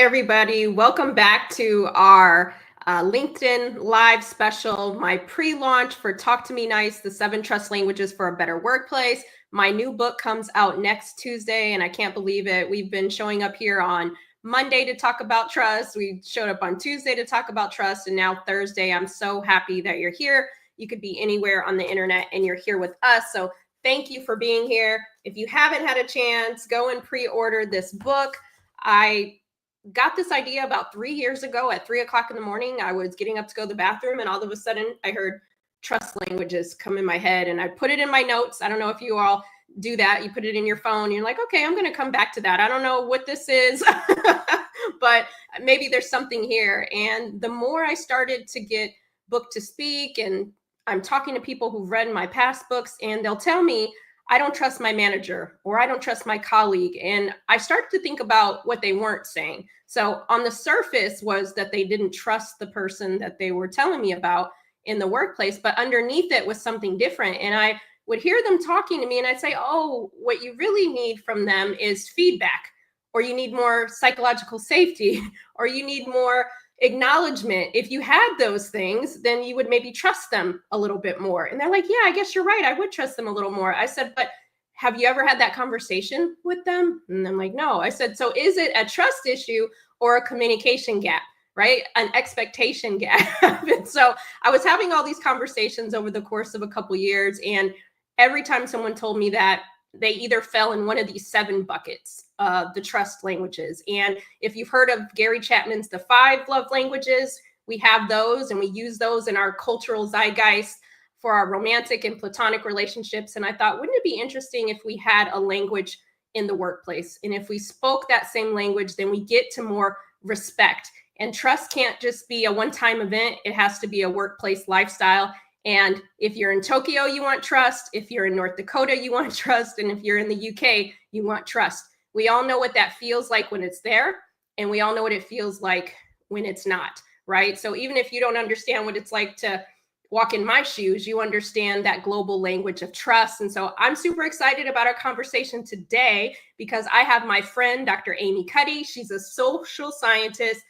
everybody. Welcome back to our LinkedIn Live special, my pre-launch for Talk to Me Nice, the 7 Trust Languages for a Better Workplace. My new book comes out next Tuesday, and I can't believe it. We've been showing up here on Monday to talk about trust. We showed up on Tuesday to talk about trust, and now Thursday. I'm so happy that you're here. You could be anywhere on the internet, and you're here with us. So thank you for being here. If you haven't had a chance, go and pre-order this book. I got this idea about 3 years ago at 3 o'clock in the morning. I was getting up to go to the bathroom, and all of a sudden I heard trust languages come in my head, and I put it in my notes. I don't know if you all do that. You put it in your phone. You're like, okay, I'm going to come back to that. I don't know what this is, but maybe there's something here. And the more I started to get booked to speak, and I'm talking to people who've read my past books, and they'll tell me, I don't trust my manager, or I don't trust my colleague. And I started to think about what they weren't saying. So on the surface was that they didn't trust the person that they were telling me about in the workplace, but underneath it was something different. And I would hear them talking to me, and I'd say, oh, what you really need from them is feedback, or you need more psychological safety, or you need more acknowledgement. If you had those things, then you would maybe trust them a little bit more. And they're like, yeah, I guess you're right. I would trust them a little more. I said, but have you ever had that conversation with them? And I'm like, no. I said, so is it a trust issue or a communication gap, right? An expectation gap. And so I was having all these conversations over the course of a couple of years. And every time someone told me that, they either fell in one of these 7 buckets, the trust languages. And if you've heard of Gary Chapman's The 5 Love Languages, we have those, and we use those in our cultural zeitgeist for our romantic and platonic relationships. And I thought, wouldn't it be interesting if we had a language in the workplace? And if we spoke that same language, then we get to more respect. And trust can't just be a one-time event. It has to be a workplace lifestyle. And if you're in Tokyo, you want trust. If you're in North Dakota, you want trust. And if you're in the UK, you want trust. We all know what that feels like when it's there, and we all know what it feels like when it's not, right? So even if you don't understand what it's like to walk in my shoes, you understand that global language of trust. And so I'm super excited about our conversation today because I have my friend, Dr. Amy Cuddy. She's a social scientist,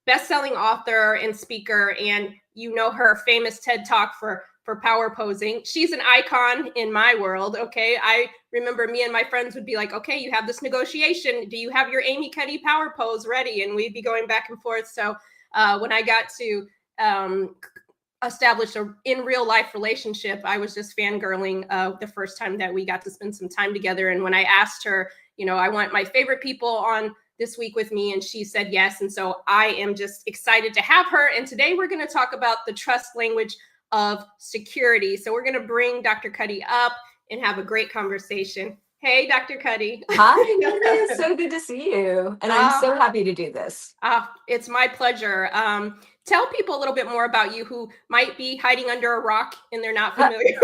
best-selling author and speaker, and you know her famous TED Talk for power posing. She's an icon in my world, okay? I remember me and my friends would be like, okay, you have this negotiation. Do you have your Amy Cuddy power pose ready? And we'd be going back and forth. So when I got to establish a in real life relationship, I was just fangirling the first time that we got to spend some time together. And when I asked her, you know, I want my favorite people on this week with me, and she said yes. And so I am just excited to have her. And today we're going to talk about the trust language of security. So we're going to bring Dr. Cuddy up and have a great conversation. Hey, Dr. Cuddy. Hi, Nina. So good to see you. And I'm so happy to do this. It's my pleasure. Tell people a little bit more about you who might be hiding under a rock and they're not familiar.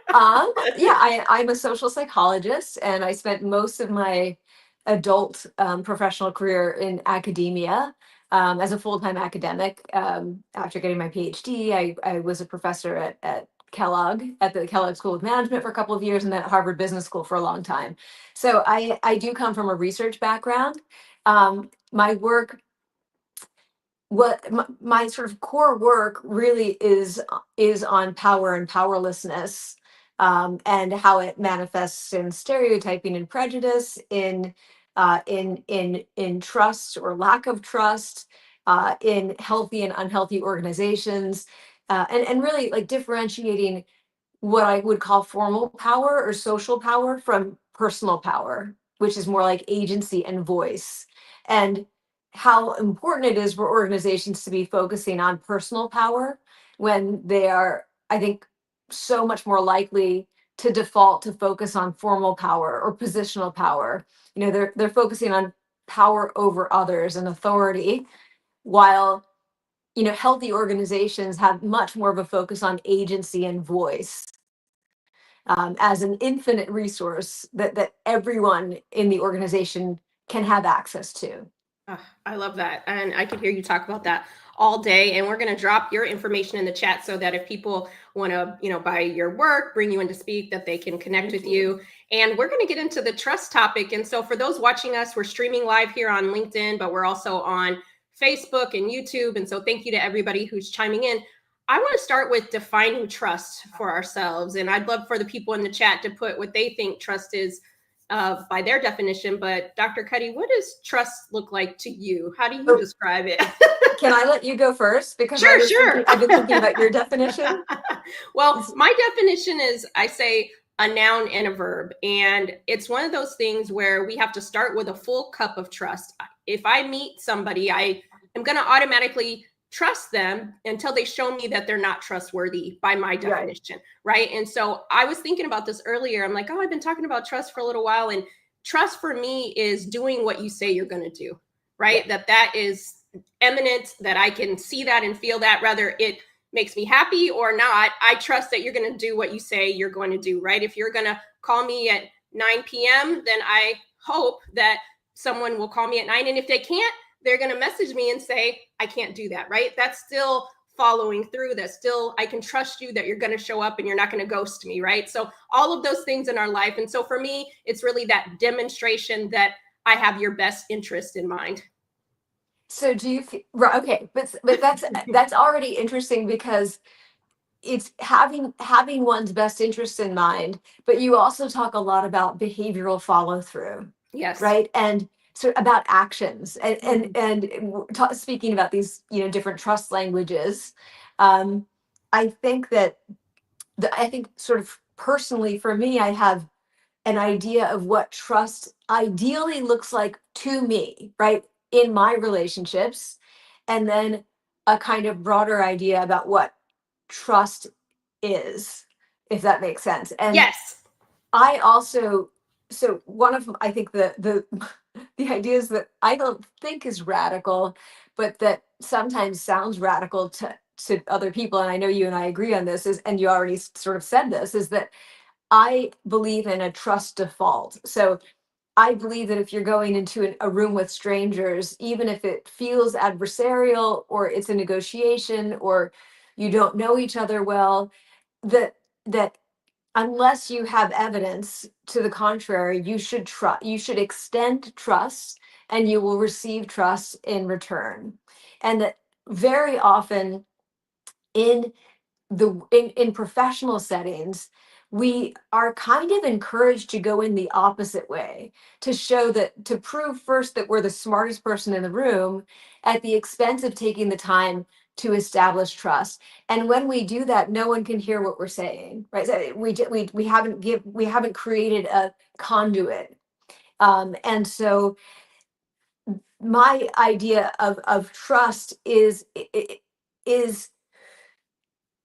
I'm a social psychologist, and I spent most of my adult professional career in academia as a full-time academic. After getting my PhD, I was a professor at Kellogg, at the Kellogg School of Management for a couple of years, and then at Harvard Business School for a long time. So I do come from a research background. My work, my sort of core work really is on power and powerlessness, and how it manifests in stereotyping and prejudice, in trust or lack of trust, in healthy and unhealthy organizations, and really like differentiating what I would call formal power or social power from personal power, which is more like agency and voice, and how important it is for organizations to be focusing on personal power when they are, I think, so much more likely to default to focus on formal power or positional power. You know, they're focusing on power over others and authority, while, you know, healthy organizations have much more of a focus on agency and voice, as an infinite resource that everyone in the organization can have access to. I love that. And I could hear you talk about that all day, and we're going to drop your information in the chat so that if people want to, buy your work, bring you in to speak, that they can connect with you. And we're going to get into the trust topic. And so for those watching us, we're streaming live here on LinkedIn, but we're also on Facebook and YouTube. And so thank you to everybody who's chiming in. I want to start with defining trust for ourselves. And I'd love for the people in the chat to put what they think trust is by their definition. But Dr. Cuddy, what does trust look like to you? How do you describe it? Can I let you go first? Because Sure. I've been thinking about your definition. Well, my definition is, I say, a noun and a verb. And it's one of those things where we have to start with a full cup of trust. If I meet somebody, I am going to automatically trust them until they show me that they're not trustworthy by my definition, right? And so I was thinking about this earlier. I'm like, oh, I've been talking about trust for a little while. And trust for me is doing what you say you're going to do, right? That is eminent, that I can see that and feel that, whether it makes me happy or not. I trust that you're going to do what you say you're going to do, right? If you're going to call me at 9 p.m., then I hope that someone will call me at 9. And if they can't, they're going to message me and say, I can't do that, right? That's still following through. That's still, I can trust you that you're going to show up and you're not going to ghost me, right? So all of those things in our life. And so for me, it's really that demonstration that I have your best interest in mind. So do you feel, okay, but that's already interesting, because it's having one's best interest in mind, but you also talk a lot about behavioral follow through. Yes. Right. And so about actions and speaking about these, different trust languages. I think that I think sort of personally for me, I have an idea of what trust ideally looks like to me, right, in my relationships, and then a kind of broader idea about what trust is, if that makes sense. And yes, I also, so one of, I think the ideas that I don't think is radical, but that sometimes sounds radical to other people, and I know you and I agree on this, is, and you already sort of said this, is that I believe in a trust default. So I believe that if you're going into a room with strangers, even if it feels adversarial or it's a negotiation or you don't know each other well, that unless you have evidence to the contrary, you should extend trust and you will receive trust in return. And that very often in in professional settings, we are kind of encouraged to go in the opposite way, to show that, to prove first that we're the smartest person in the room at the expense of taking the time to establish trust. And when we do that, no one can hear what we're saying, right? So we haven't created a conduit. And so my idea of trust is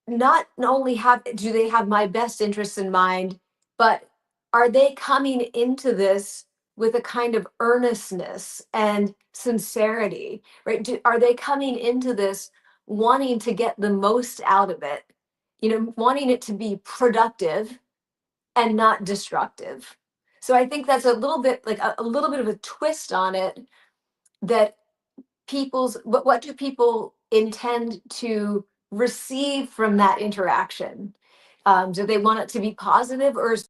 not only do they have my best interests in mind, but are they coming into this with a kind of earnestness and sincerity, right? Are they coming into this wanting to get the most out of it, wanting it to be productive and not destructive? So I think that's a little bit like a little bit of a twist on it, that what do people intend to receive from that interaction? Do they want it to be positive, or is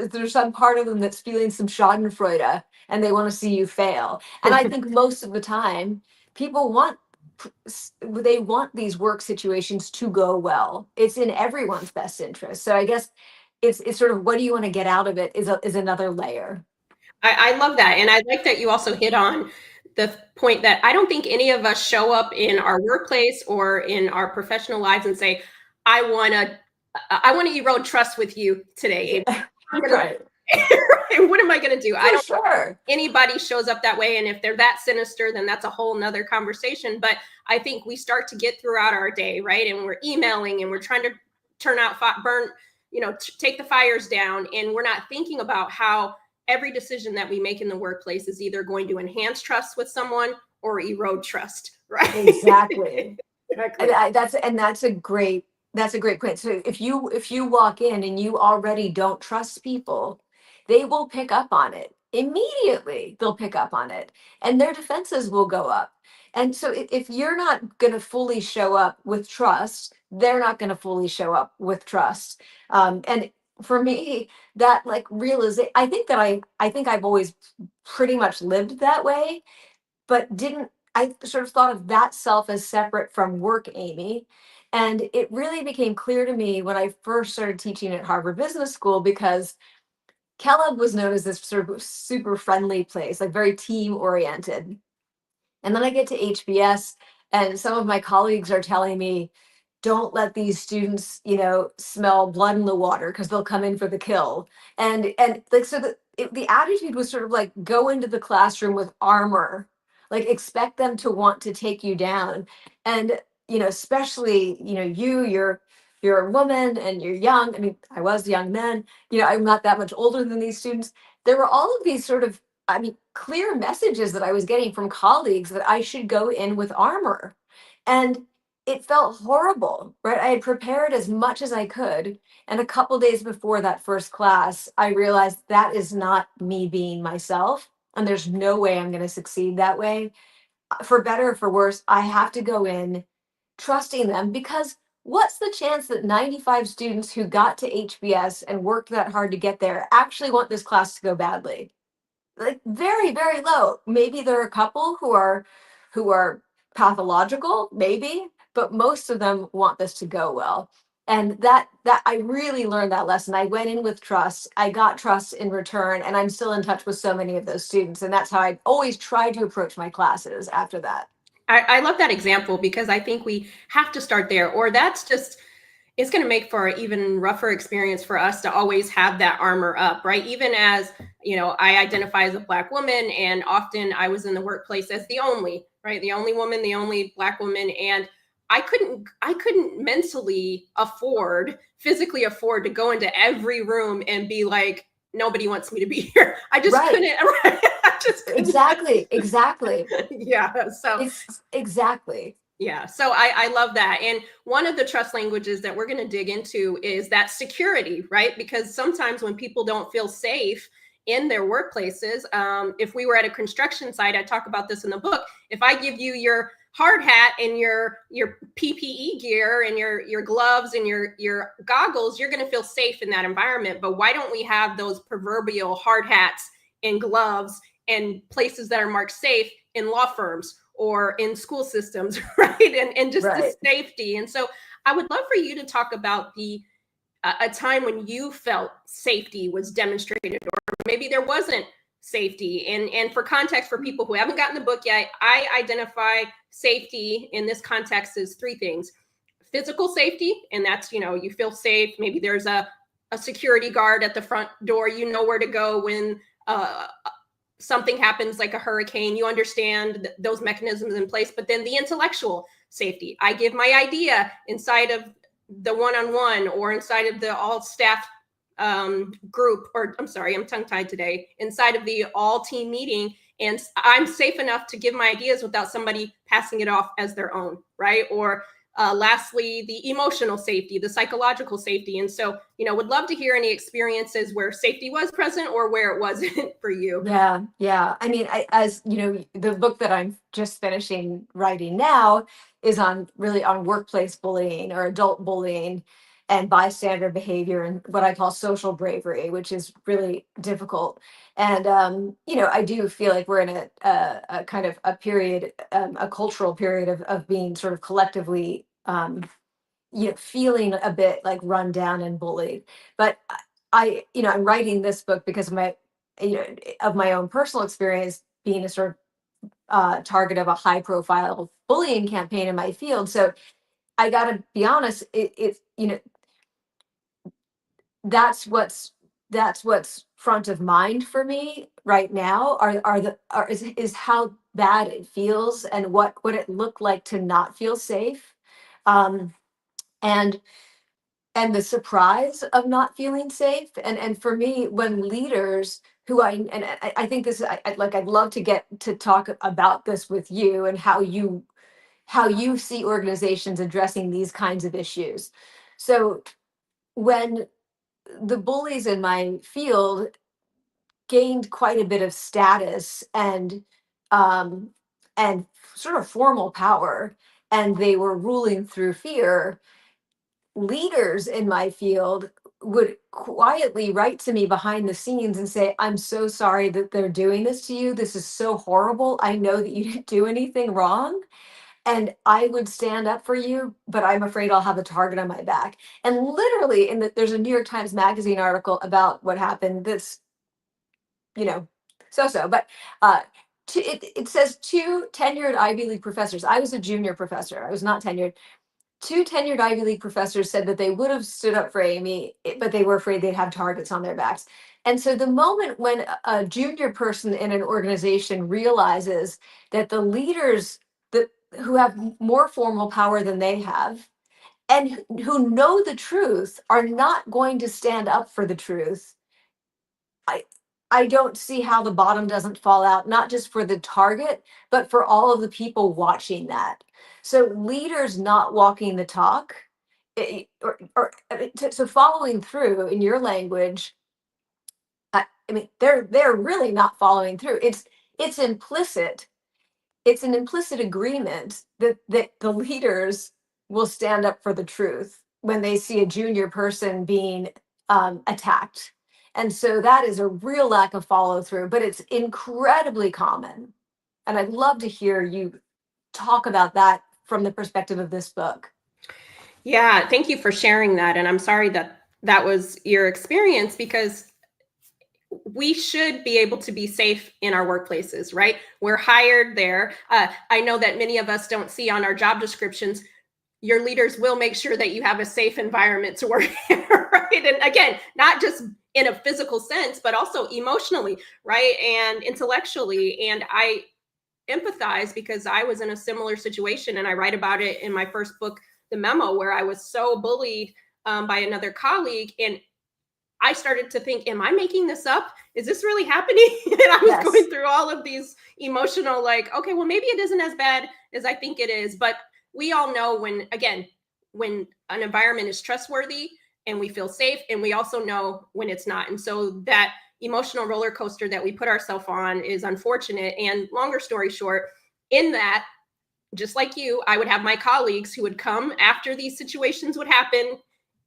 there some part of them that's feeling some schadenfreude and they want to see you fail? And I think most of the time people they want these work situations to go well. It's in everyone's best interest. So I guess it's sort of, what do you want to get out of it is another layer. I love that. And I like that you also hit on the point that I don't think any of us show up in our workplace or in our professional lives and say, I want to erode trust with you today. Right. What am I going to do? I don't sure anybody shows up that way. And if they're that sinister, then that's a whole nother conversation. But I think we start to get throughout our day, right? And we're emailing and we're trying to turn out, burn, take the fires down. And we're not thinking about how every decision that we make in the workplace is either going to enhance trust with someone or erode trust, right? Exactly. Exactly. That's a great point. So if you walk in and you already don't trust people, they will pick up on it immediately. They'll pick up on it, and their defenses will go up. And so if you're not going to fully show up with trust, they're not going to fully show up with trust. And for me, that like realization, I think I've always pretty much lived that way, but didn't, I sort of thought of that self as separate from work Amy. And it really became clear to me when I first started teaching at Harvard Business School, because Kellogg was known as this sort of super friendly place, like very team oriented. And then I get to HBS, and some of my colleagues are telling me, don't let these students, smell blood in the water because they'll come in for the kill. And like, so the attitude was sort of like, go into the classroom with armor, like expect them to want to take you down. And, especially, you're a woman and you're young. I mean, I was young then, I'm not that much older than these students. There were all of these sort of, I mean, clear messages that I was getting from colleagues that I should go in with armor. And it felt horrible, right? I had prepared as much as I could. And a couple days before that first class, I realized that is not me being myself. And there's no way I'm going to succeed that way. For better or for worse, I have to go in trusting them, because what's the chance that 95 students who got to HBS and worked that hard to get there actually want this class to go badly? Like very, very low. Maybe there are a couple who are pathological, maybe, but most of them want this to go well. And that I really learned that lesson. I went in with trust, I got trust in return, and I'm still in touch with so many of those students. And that's how I always tried to approach my classes after that. I love that example because I think we have to start there, or that's just, it's going to make for an even rougher experience for us to always have that armor up, right? Even as, I identify as a Black woman, and often I was in the workplace as the only, right? The only woman, the only Black woman. And I couldn't mentally physically afford to go into every room and be like, nobody wants me to be here. I just Right. couldn't, right? I just couldn't. Exactly. Yeah. So It's exactly. yeah, so I love that. And one of the trust languages that we're going to dig into is that security, right? Because sometimes when people don't feel safe in their workplaces, if we were at a construction site, I talk about this in the book. If I give you your hard hat and your PPE gear and your gloves and your goggles, you're going to feel safe in that environment. But why don't we have those proverbial hard hats and gloves and places that are marked safe in law firms or in school systems, right? And just the Right. safety. And so I would love for you to talk about a time when you felt safety was demonstrated, or maybe there wasn't safety. And for context, for people who haven't gotten the book yet, I identify safety in this context as three things: physical safety, and that's, you feel safe. Maybe there's a security guard at the front door, you know where to go when something happens like a hurricane, you understand those mechanisms in place. But then the intellectual safety, I give my idea inside of the one-on-one or inside of the all staff group, or I'm sorry, I'm tongue tied today, inside of the all team meeting, and I'm safe enough to give my ideas without somebody passing it off as their own, right? Or lastly, the emotional safety, the psychological safety. And so, would love to hear any experiences where safety was present or where it wasn't for you. Yeah. I mean, as you know, the book that I'm just finishing writing now is on workplace bullying or adult bullying and bystander behavior and what I call social bravery, which is really difficult. And I do feel like we're in a kind of a period, a cultural period of being sort of collectively, feeling a bit like run down and bullied. But I'm writing this book because of my own personal experience being a sort of target of a high profile bullying campaign in my field. So I got to be honest, it's that's what's front of mind for me right now is how bad it feels and what it looked like to not feel safe. Um, and and the surprise of not feeling safe. And for me, when leaders who I think this I'd love to get to talk about this with you and how you see organizations addressing these kinds of issues. So when the bullies in my field gained quite a bit of status and um, and sort of formal power, and they were ruling through fear, leaders in my field would quietly write to me behind the scenes and say, I'm so sorry that they're doing this to you. This is so horrible. I know that you didn't do anything wrong. And I would stand up for you, but I'm afraid I'll have a target on my back. And literally, there's a New York Times Magazine article about what happened. This, so, but it says two tenured Ivy League professors. I was a junior professor. I was not tenured. Two tenured Ivy League professors said that they would have stood up for Amy, but they were afraid they'd have targets on their backs. And so the moment when a junior person in an organization realizes that the leaders that who have more formal power than they have and who know the truth are not going to stand up for the truth, I I don't see how the bottom doesn't fall out, not just for the target, but for all of the people watching that. So leaders not walking the talk, so following through in your language. I mean, they're really not following through. It's implicit. It's an implicit agreement that the leaders will stand up for the truth when they see a junior person being attacked. And so that is a real lack of follow through, but it's incredibly common. And I'd love to hear you talk about that from the perspective of this book. Yeah, thank you for sharing that. And I'm sorry that that was your experience, because we should be able to be safe in our workplaces, right? We're hired there. I know that many of us don't see on our job descriptions, your leaders will make sure that you have a safe environment to work in, right? And again, not just in a physical sense, but also emotionally, right? And intellectually. And I empathize because I was in a similar situation, and I write about it in my first book, The Memo, where I was so bullied by another colleague. And I started to think, am I making this up? Is this really happening? And I was going through all of these emotional, like, okay, well, maybe it isn't as bad as I think it is. But we all know when an environment is trustworthy and we feel safe, and we also know when it's not. And so that emotional roller coaster that we put ourselves on is unfortunate. And longer story short, in that, just like you, I would have my colleagues who would come after these situations would happen,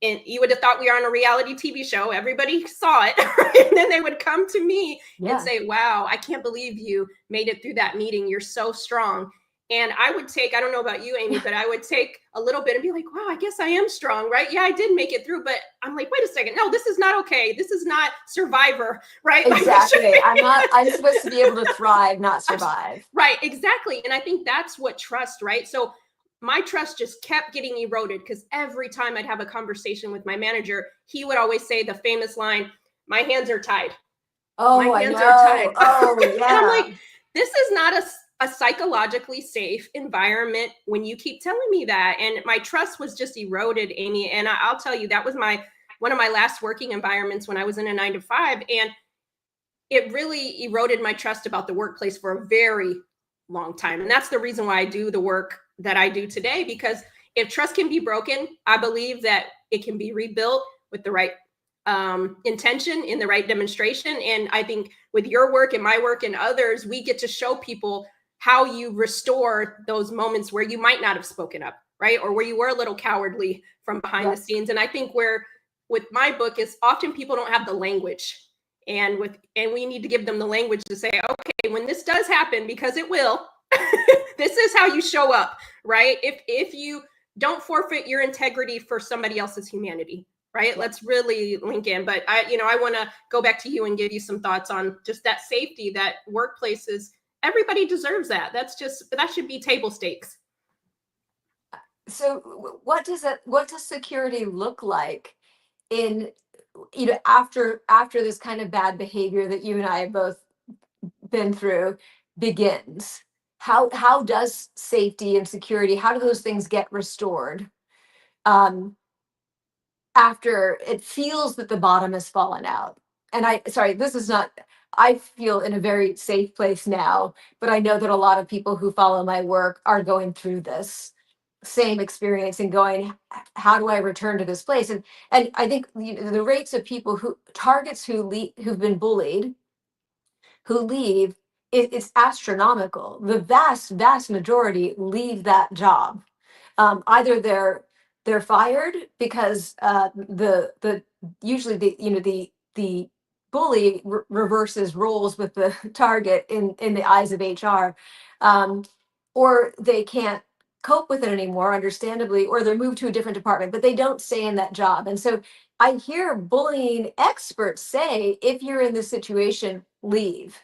and you would have thought we were on a reality TV show. Everybody saw it. And then they would come to me and say, wow, I can't believe you made it through that meeting. You're so strong. And I would take, I don't know about you, Amy, but I would take a little bit and be like, wow, I guess I am strong, right? Yeah, I did make it through, but I'm like, wait a second. No, this is not okay. This is not Survivor, right? Exactly. I'm supposed to be able to thrive, not survive. Right, exactly. And I think that's what trust, right? So my trust just kept getting eroded, because every time I'd have a conversation with my manager, he would always say the famous line, my hands are tied. Oh, my hands I know. are tied. Oh, yeah. And I'm like, this is not a psychologically safe environment when you keep telling me that. And my trust was just eroded, Amy. And I'll tell you, that was one of my last working environments when I was in a 9-to-5. And it really eroded my trust about the workplace for a very long time. And that's the reason why I do the work that I do today, because if trust can be broken, I believe that it can be rebuilt with the right intention, in the right demonstration. And I think with your work and my work and others, we get to show people how you restore those moments where you might not have spoken up, right? Or where you were a little cowardly from behind the scenes. And I think where with my book is often people don't have the language, and we need to give them the language to say, okay, when this does happen, because it will, this is how you show up, right? If you don't forfeit your integrity for somebody else's humanity, right? Let's really link in. But I want to go back to you and give you some thoughts on just that safety, that workplaces, everybody deserves that. That should be table stakes. So what does security look like in, after this kind of bad behavior that you and I have both been through begins? How does safety and security, how do those things get restored after it feels that the bottom has fallen out? And I feel in a very safe place now, but I know that a lot of people who follow my work are going through this same experience and going, how do I return to this place? And I think the rates of people who've been bullied, who leave, it's astronomical. The vast majority leave that job. Either they're fired because the usually the bully reverses roles with the target in the eyes of HR, um, or they can't cope with it anymore, understandably, or they're moved to a different department, but they don't stay in that job. And so I hear bullying experts say, if you're in this situation, leave.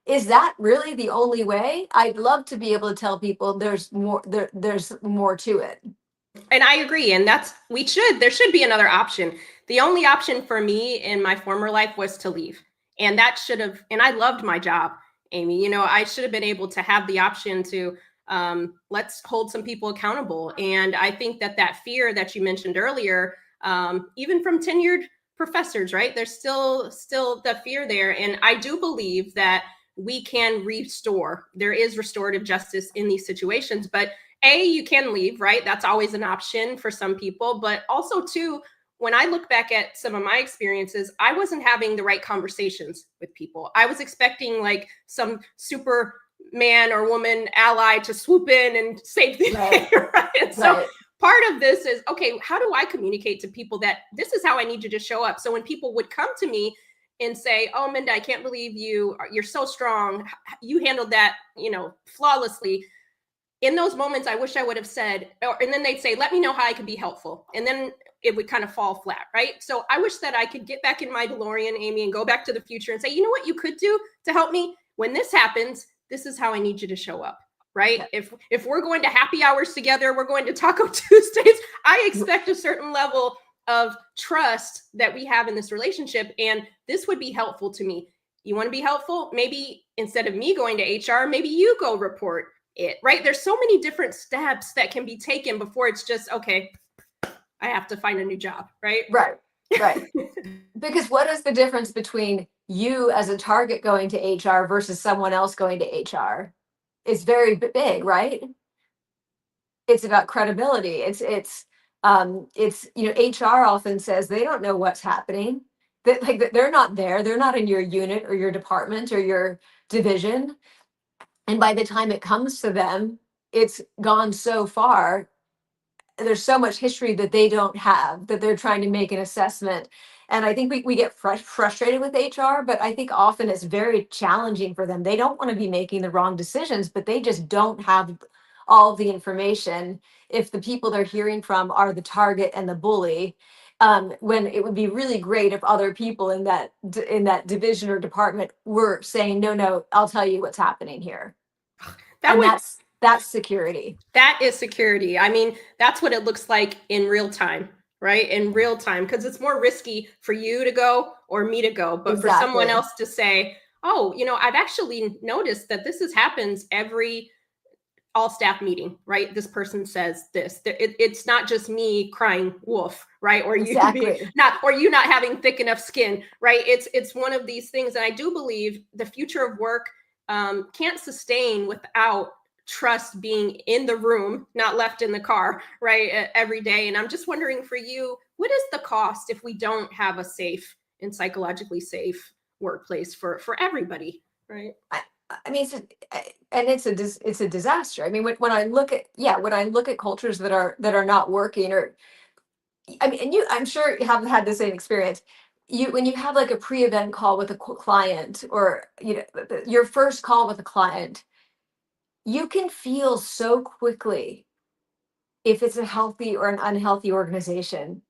Is that really the only way? I'd love to be able to tell people there's more to it. And I agree. And there should be another option. The only option for me in my former life was to leave. And and I loved my job, Amy. I should have been able to have the option to, let's hold some people accountable. And I think that fear that you mentioned earlier, even from tenured professors, right? There's still the fear there. And I do believe that we can restore. There is restorative justice in these situations, but you can leave, right? That's always an option for some people. But also, too, when I look back at some of my experiences, I wasn't having the right conversations with people. I was expecting like some super man or woman ally to swoop in and save the day, right? And so part of this is, okay, how do I communicate to people that this is how I need you to show up? So when people would come to me and say, "Oh, Minda, I can't believe you're so strong. You handled that, flawlessly." In those moments, I wish I would have said, and then they'd say, "Let me know how I could be helpful." And then it would kind of fall flat, right? So I wish that I could get back in my DeLorean, Amy, and go back to the future and say, you know what you could do to help me? When this happens, this is how I need you to show up, right? Yeah. If we're going to happy hours together, we're going to Taco Tuesdays, I expect a certain level of trust that we have in this relationship. And this would be helpful to me. You want to be helpful? Maybe instead of me going to HR, maybe you go report it, right? There's so many different steps that can be taken before it's just, okay, I have to find a new job, right? Right. Because what is the difference between you as a target going to HR versus someone else going to HR? It's very big, right? It's about credibility. It's HR often says they don't know what's happening. That they're not there. They're not in your unit or your department or your division. And by the time it comes to them, it's gone so far. There's so much history that they don't have, that they're trying to make an assessment. And I think we get frustrated with HR, but I think often it's very challenging for them. They don't want to be making the wrong decisions, but they just don't have all the information if the people they're hearing from are the target and the bully. When it would be really great if other people in that division or department were saying, no, I'll tell you what's happening here. That's security. That is security. I mean, that's what it looks like in real time, right? In real time, because it's more risky for you to go or me to go, but for someone else to say, oh, I've actually noticed that this happens every all staff meeting, right? This person says this. It's not just me crying wolf, right? Or you not having thick enough skin, right? It's one of these things. And I do believe the future of work can't sustain without trust being in the room, not left in the car, right? Every day. And I'm just wondering for you, what is the cost if we don't have a safe and psychologically safe workplace for everybody, right? I mean, it's a disaster. I mean, when I look at cultures that are not working, or I mean, and I'm sure you have had the same experience. When you have like a pre-event call with a client, or your first call with a client, you can feel so quickly if it's a healthy or an unhealthy organization.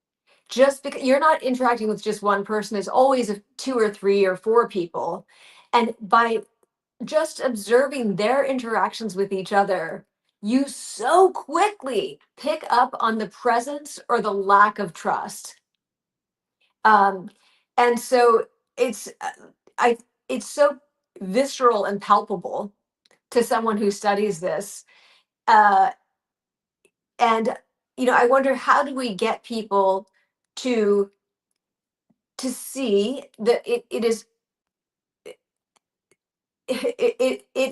Just because you're not interacting with just one person, there's always 2 or 3 or 4 people. And by just observing their interactions with each other, you so quickly pick up on the presence or the lack of trust. And so it's so visceral and palpable to someone who studies this. And I wonder, how do we get people to see that it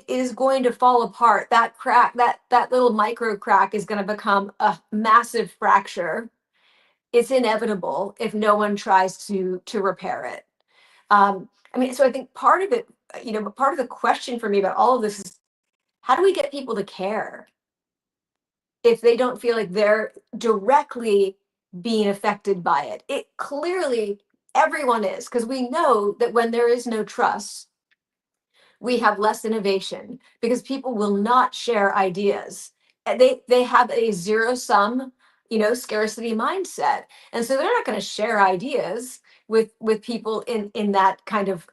is going to fall apart. That crack, that little micro crack is going to become a massive fracture. It's inevitable if no one tries to repair it. I mean, so I think part of it, part of the question for me about all of this is, how do we get people to care if they don't feel like they're directly being affected by it? It clearly, everyone is, because we know that when there is no trust, we have less innovation because people will not share ideas. And they have a zero sum, scarcity mindset, and so they're not going to share ideas with people in that kind of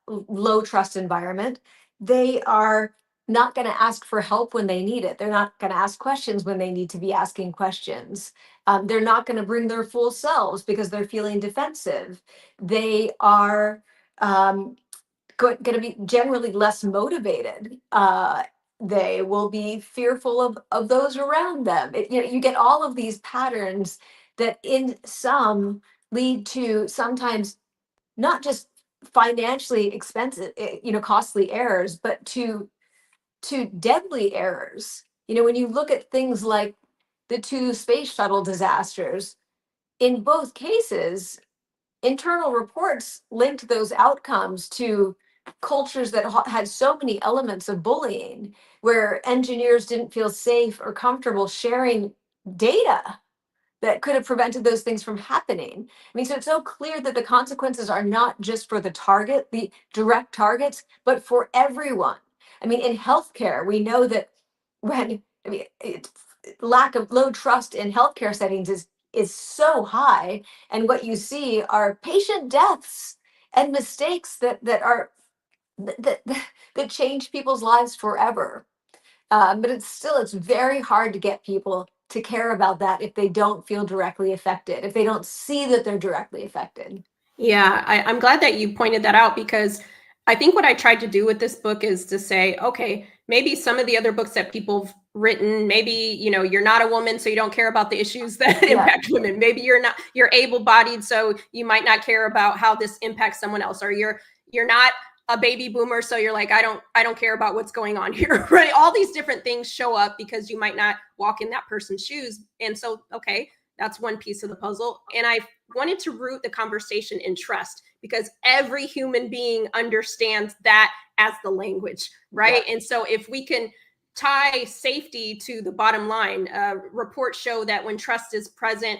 low trust environment. They are not going to ask for help when they need it. They're not going to ask questions when they need to be asking questions. They're not going to bring their full selves because they're feeling defensive. They are um, going to be generally less motivated. They will be fearful of those around them. You get all of these patterns that in some lead to sometimes not just financially expensive, costly errors, but to deadly errors. When you look at things like the two space shuttle disasters, in both cases, internal reports linked those outcomes to cultures that had so many elements of bullying, where engineers didn't feel safe or comfortable sharing data that could have prevented those things from happening. I mean, so it's so clear that the consequences are not just for the target, the direct targets, but for everyone. I mean, in healthcare, we know that lack of low trust in healthcare settings is so high, and what you see are patient deaths and mistakes that change people's lives forever. But it's very hard to get people to care about that if they don't feel directly affected, if they don't see that they're directly affected. Yeah, I'm glad that you pointed that out, because I think what I tried to do with this book is to say, okay, maybe some of the other books that people have written, maybe, you're not a woman, so you don't care about the issues that Yeah. impact women. Maybe you're able-bodied, so you might not care about how this impacts someone else, or you're not a baby boomer, so you're like, I don't care about what's going on here, right? All these different things show up because you might not walk in that person's shoes. And so, okay, that's one piece of the puzzle. And I wanted to root the conversation in trust, because every human being understands that as the language, right? Yeah. And so if we can tie safety to the bottom line, reports show that when trust is present,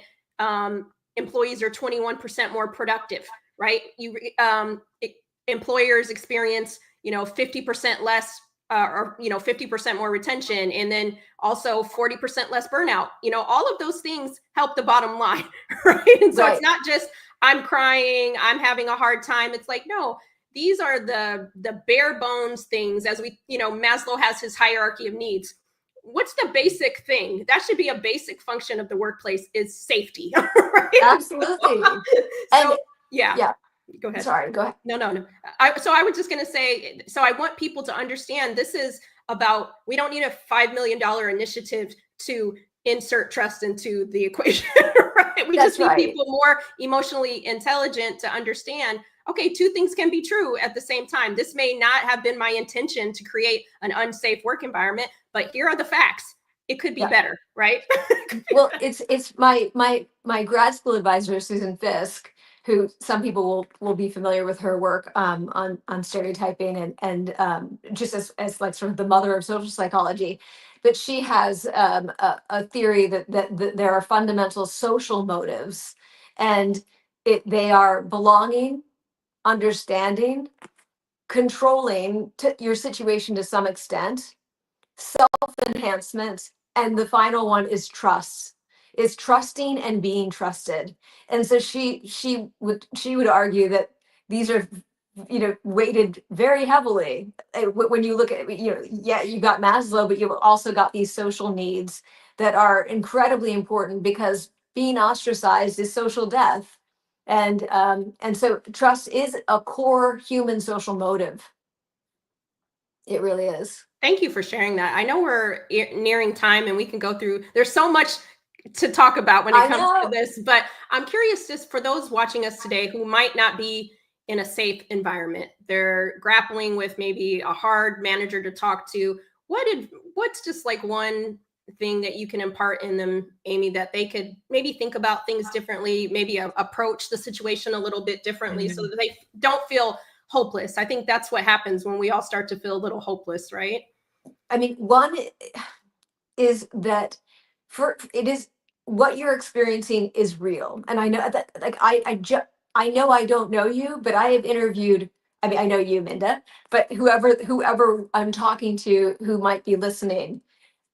employees are 21% more productive, right? Employers experience 50% less or 50% more retention, and then also 40% less burnout. All of those things help the bottom line, right? And so Right. It's not just I'm crying, I'm having a hard time. It's like, no, these are the bare bones things. As we, Maslow has his hierarchy of needs. What's the basic thing? That should be a basic function of the workplace, is safety, right? Absolutely. So yeah. Go ahead. Sorry, go ahead. No. So I was just going to say, so I want people to understand this is about, we don't need a $5 million initiative to insert trust into the equation, right? We just need people more emotionally intelligent to understand, okay, two things can be true at the same time. This may not have been my intention to create an unsafe work environment, but here are the facts. It could be better, right? Well, it's my grad school advisor, Susan Fisk, who some people will be familiar with her work on stereotyping and just as like sort of the mother of social psychology. But she has a theory that there are fundamental social motives, and they are belonging, understanding, controlling your situation to some extent, self-enhancement, and the final one is trust. Is trusting and being trusted. And so she would argue that these are weighted very heavily when you look at you got Maslow, but you've also got these social needs that are incredibly important, because being ostracized is social death. And so trust is a core human social motive. It really is. Thank you for sharing that. I know we're nearing time and we can go through, there's so much to talk about when it comes to this, but I'm curious, just for those watching us today who might not be in a safe environment, they're grappling with maybe a hard manager to talk to. What's just like one thing that you can impart in them, Amy, that they could maybe think about things differently, maybe approach the situation a little bit differently so that they don't feel hopeless? I think that's what happens when we all start to feel a little hopeless, right? I mean, one is that it is what you're experiencing is real. And I know that, like, I know I don't know you, but I have interviewed, I mean, I know you, Minda, but whoever I'm talking to who might be listening,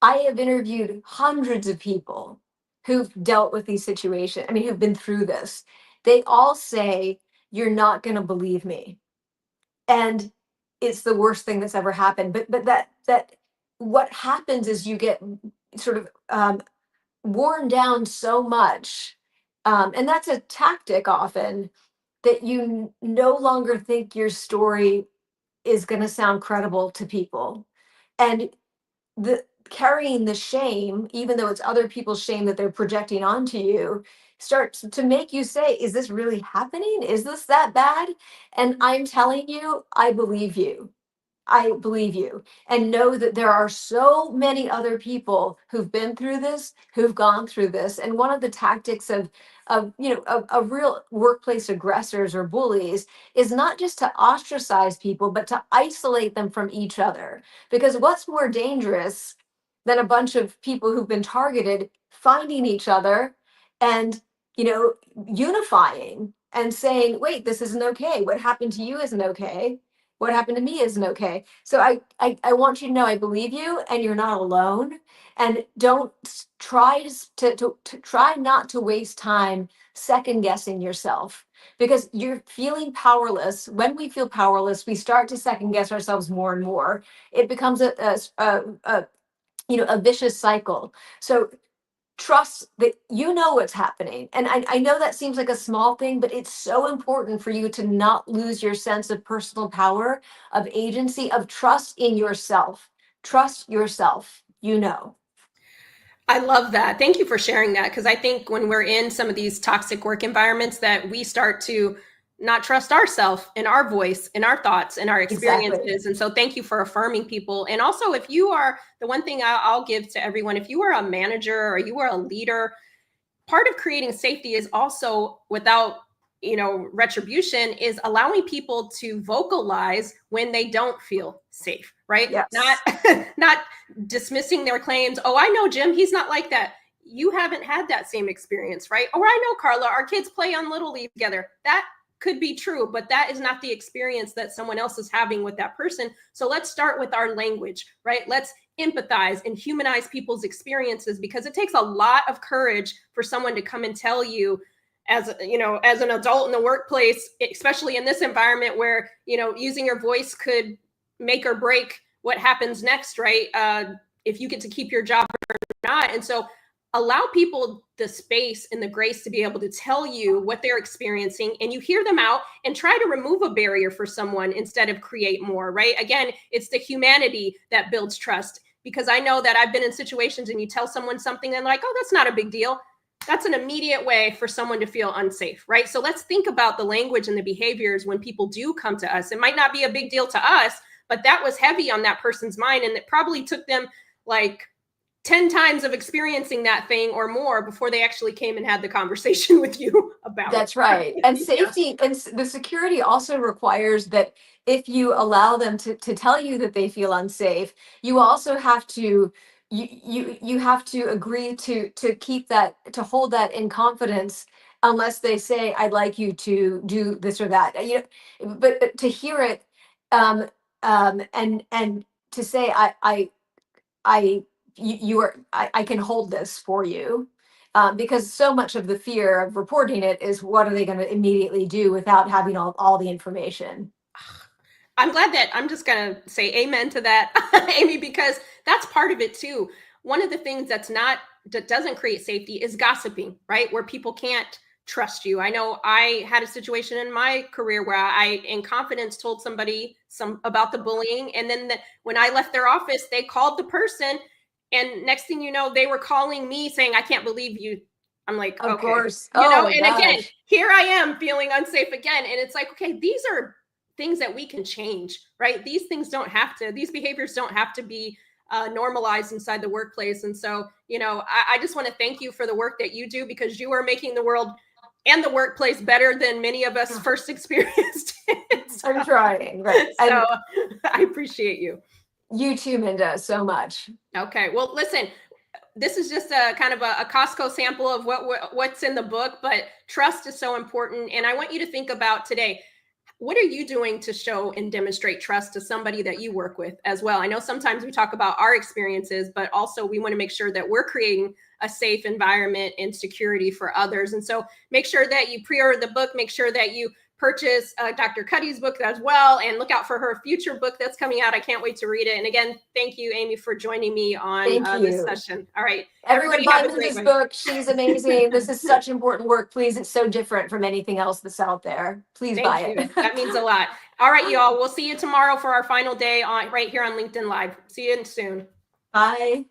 I have interviewed hundreds of people who've dealt with these situations. I mean, who've been through this. They all say, "You're not going to believe me." And it's the worst thing that's ever happened. But that what happens is you get sort of worn down so much, and that's a tactic often, that you no longer think your story is going to sound credible to people, and the carrying the shame, even though it's other people's shame that they're projecting onto you, starts to make you say, is this really happening? Is this that bad? And I'm telling you, I believe you. I believe you, and know that there are so many other people who've been through this, who've gone through this. And one of the tactics of real workplace aggressors or bullies is not just to ostracize people, but to isolate them from each other. Because what's more dangerous than a bunch of people who've been targeted finding each other and, unifying and saying, wait, this isn't okay. What happened to you isn't okay. What happened to me isn't okay. So I want you to know I believe you, and you're not alone. And don't try to try not to waste time second guessing yourself, because you're feeling powerless. When we feel powerless, we start to second guess ourselves more and more. It becomes a vicious cycle. So trust that you know what's happening. And I know that seems like a small thing, but it's so important for you to not lose your sense of personal power, of agency, of trust in yourself. Trust yourself, I love that. Thank you for sharing that, because I think when we're in some of these toxic work environments that we start to not trust ourselves and our voice and our thoughts and our experiences. Exactly. And so thank you for affirming people. And also, if you are, the one thing I'll give to everyone, if you are a manager or you are a leader, part of creating safety is also, without retribution, is allowing people to vocalize when they don't feel safe, right? Yes. Not dismissing their claims. Oh, I know Jim, he's not like that. You haven't had that same experience, right? Or I know Carla, our kids play on Little League together. That could be true, but that is not the experience that someone else is having with that person. So let's start with our language, right? Let's empathize and humanize people's experiences, because it takes a lot of courage for someone to come and tell you, as an adult in the workplace, especially in this environment where using your voice could make or break what happens next, right? If you get to keep your job or not. And so allow people the space and the grace to be able to tell you what they're experiencing, and you hear them out and try to remove a barrier for someone instead of create more, right? Again, it's the humanity that builds trust, because I know that I've been in situations and you tell someone something and like, oh, that's not a big deal. That's an immediate way for someone to feel unsafe, right? So let's think about the language and the behaviors when people do come to us. It might not be a big deal to us, but that was heavy on that person's mind, and it probably took them like 10 times of experiencing that thing or more before they actually came and had the conversation with you about That's right. And safety and the security also requires that if you allow them to tell you that they feel unsafe, you also have to you have to agree to keep that, to hold that in confidence, unless they say, I'd like you to do this or that. But to hear it, and to say, I I can hold this for you, because so much of the fear of reporting it is, what are they going to immediately do without having all the information? I'm glad that I'm just going to say amen to that, Amy, because that's part of it too. One of the things that doesn't create safety is gossiping, right? Where people can't trust you. I know I had a situation in my career where I, in confidence, told somebody about the bullying. And then when I left their office, they called the person. And next thing you know, they were calling me saying, I can't believe you. I'm like, Of okay, course. and again, here I am feeling unsafe again. And it's like, okay, these are things that we can change, right? These behaviors don't have to be normalized inside the workplace. And so, you know, I just want to thank you for the work that you do, because you are making the world and the workplace better than many of us first experienced it. I'm trying, right? So I appreciate you. You too, Minda, so much. Okay, well, listen, this is just a kind of a Costco sample of what's in the book, but trust is so important. And I want you to think about today, what are you doing to show and demonstrate trust to somebody that you work with as well? I know sometimes we talk about our experiences, but also we want to make sure that we're creating a safe environment and security for others. And so make sure that you pre-order the book, make sure that you purchase Dr. Cuddy's book as well, and look out for her future book that's coming out. I can't wait to read it. And again, thank you, Amy, for joining me on this session. All right. Everyone buy Minda's book. She's amazing. This is such important work. Please, it's so different from anything else that's out there. Please buy it. That means a lot. All right, y'all. We'll see you tomorrow for our final day on right here on LinkedIn Live. See you soon. Bye.